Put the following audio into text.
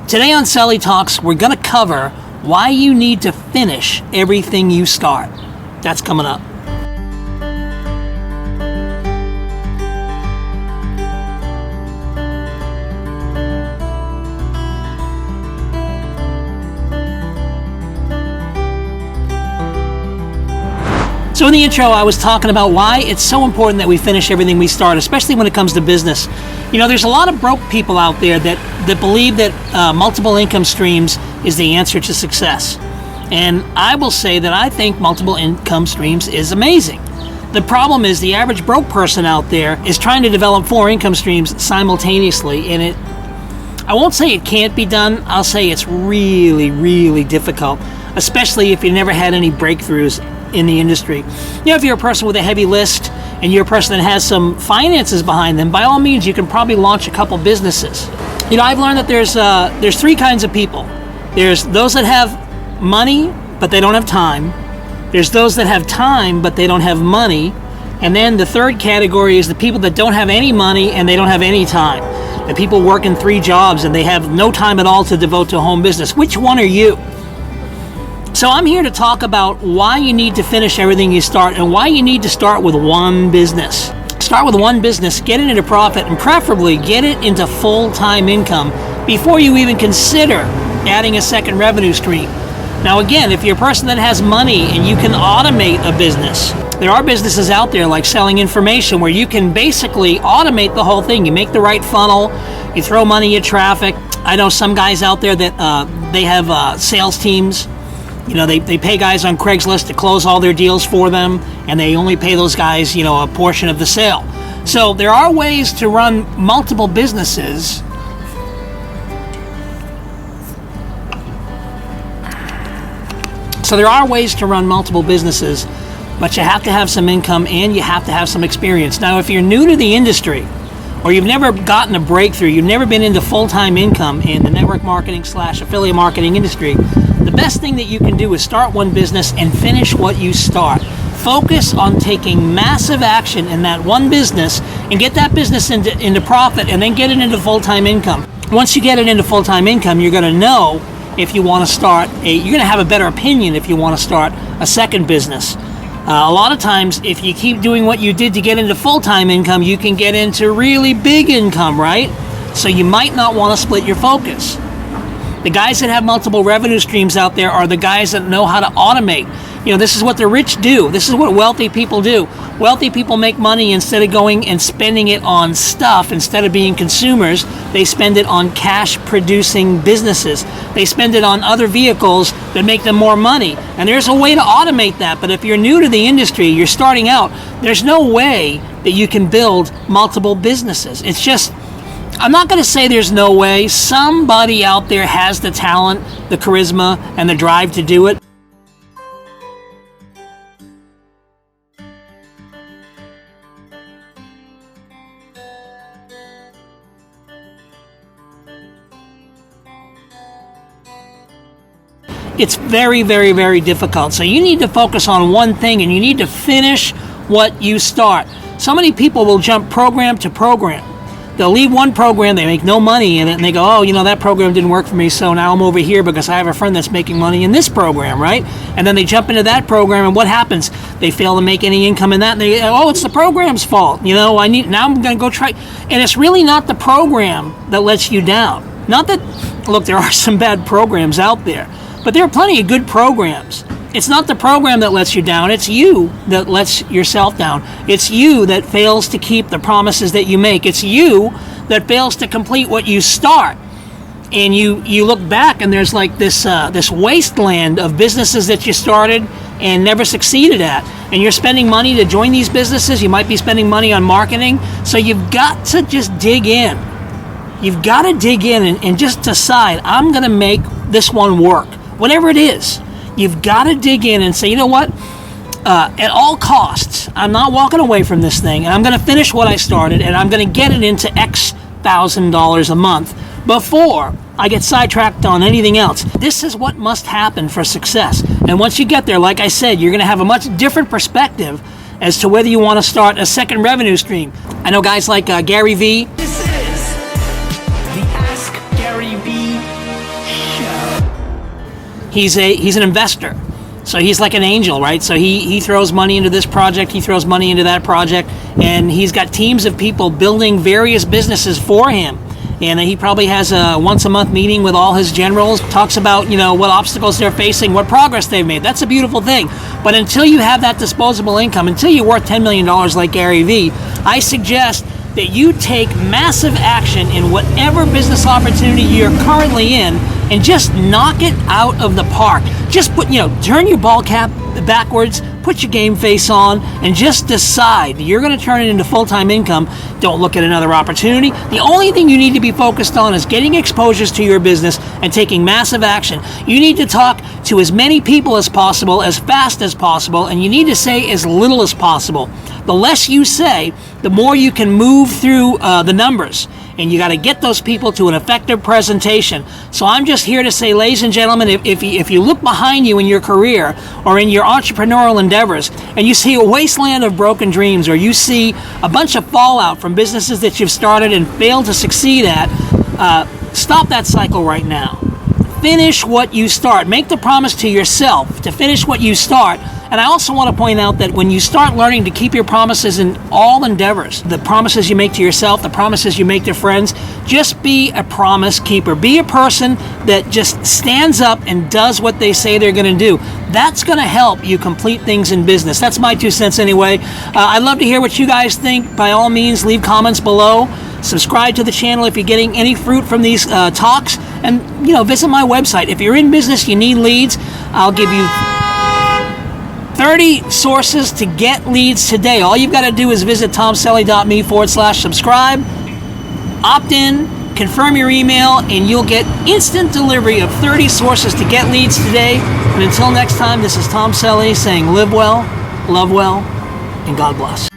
Today on Cellie Talks, we're going to cover why you need to finish everything you start. That's coming up. So in the intro, I was talking about why it's so important that we finish everything we start, especially when it comes to business. You know, there's a lot of broke people out there that believe that multiple income streams is the answer to success. And I will say that I think multiple income streams is amazing. The problem is the average broke person out there is trying to develop 4 income streams simultaneously, and I won't say it can't be done, I'll say it's really, really difficult, especially if you never had any breakthroughs in the industry. You know, if you're a person with a heavy list and you're a person that has some finances behind them, by all means you can probably launch a couple businesses. You know, I've learned that there's 3 kinds of people. There's those that have money but they don't have time. There's those that have time but they don't have money. And then the third category is the people that don't have any money and they don't have any time. The people working 3 jobs and they have no time at all to devote to a home business. Which one are you? So I'm here to talk about why you need to finish everything you start and why you need to start with one business. Start with one business, get it into profit, and preferably get it into full-time income before you even consider adding a second revenue stream. Now again, if you're a person that has money and you can automate a business, there are businesses out there like selling information where you can basically automate the whole thing. You make the right funnel, you throw money at traffic. I know some guys out there that they have sales teams. You know, they pay guys on Craigslist to close all their deals for them, and they only pay those guys, you know, a portion of the sale. So there are ways to run multiple businesses. But you have to have some income and you have to have some experience. Now, if you're new to the industry, or you've never gotten a breakthrough, you've never been into full-time income in the network marketing / affiliate marketing industry, the best thing that you can do is start one business and finish what you start. Focus on taking massive action in that one business and get that business into profit and then get it into full-time income. Once you get it into full-time income, you're going to know if you want to start you're going to have a better opinion if you want to start a second business. A lot of times, if you keep doing what you did to get into full-time income, you can get into really big income, right? So you might not want to split your focus. The guys that have multiple revenue streams out there are the guys that know how to automate. You know, this is what the rich do. This is what wealthy people do. Wealthy people make money instead of going and spending it on stuff. Instead of being consumers, they spend it on cash-producing businesses. They spend it on other vehicles that make them more money. And there's a way to automate that. But if you're new to the industry, you're starting out, there's no way that you can build multiple businesses. It's just, I'm not going to say there's no way. Somebody out there has the talent, the charisma, and the drive to do it. It's very, very, very difficult. So you need to focus on one thing and you need to finish what you start. So many people will jump program to program. They'll leave one program, they make no money in it, and they go, oh, you know, that program didn't work for me, so now I'm over here because I have a friend that's making money in this program, right? And then they jump into that program, and what happens? They fail to make any income in that, and they, oh, it's the program's fault. You know, now I'm going to go try. And it's really not the program that lets you down. Not that, look, there are some bad programs out there, but there are plenty of good programs. It's not the program that lets you down, it's you that lets yourself down. It's you that fails to keep the promises that you make. It's you that fails to complete what you start. And you look back and there's like this wasteland of businesses that you started and never succeeded at. And you're spending money to join these businesses, you might be spending money on marketing, so you've got to just dig in. You've got to dig in and just decide, I'm going to make this one work, whatever it is. You've got to dig in and say, you know what? At all costs, I'm not walking away from this thing, and I'm going to finish what I started, and I'm going to get it into X $1,000 a month before I get sidetracked on anything else. This is what must happen for success. And once you get there, like I said, you're going to have a much different perspective as to whether you want to start a second revenue stream. I know guys like Gary Vee. This is the Ask Gary Vee He's an investor. So he's like an angel, right? So he throws money into this project, he throws money into that project, and he's got teams of people building various businesses for him. And he probably has a once-a-month meeting with all his generals, talks about, what obstacles they're facing, what progress they've made. That's a beautiful thing. But until you have that disposable income, until you're worth $10 million like Gary Vee, I suggest that you take massive action in whatever business opportunity you're currently in and just knock it out of the park. Just turn your ball cap backwards, put your game face on, and just decide you're going to turn it into full-time income. Don't look at another opportunity. The only thing you need to be focused on is getting exposures to your business and taking massive action. You need to talk to as many people as possible, as fast as possible, and you need to say as little as possible. The less you say, the more you can move through the numbers. And you got to get those people to an effective presentation. So I'm just here to say, ladies and gentlemen, if you look behind you in your career or in your entrepreneurial endeavors and you see a wasteland of broken dreams, or you see a bunch of fallout from businesses that you've started and failed to succeed at, stop that cycle right now. Finish what you start. Make the promise to yourself to finish what you start. And I also want to point out that when you start learning to keep your promises in all endeavors, the promises you make to yourself, the promises you make to friends, just be a promise keeper. Be a person that just stands up and does what they say they're going to do. That's going to help you complete things in business. That's my 2 cents anyway. I'd love to hear what you guys think. By all means, leave comments below. Subscribe to the channel if you're getting any fruit from these talks. And, visit my website. If you're in business, you need leads, I'll give you 30 sources to get leads today. All you've got to do is visit tomcellie.me/subscribe, opt in, confirm your email, and you'll get instant delivery of 30 sources to get leads today. And until next time, this is Tom Cellie saying live well, love well, and God bless.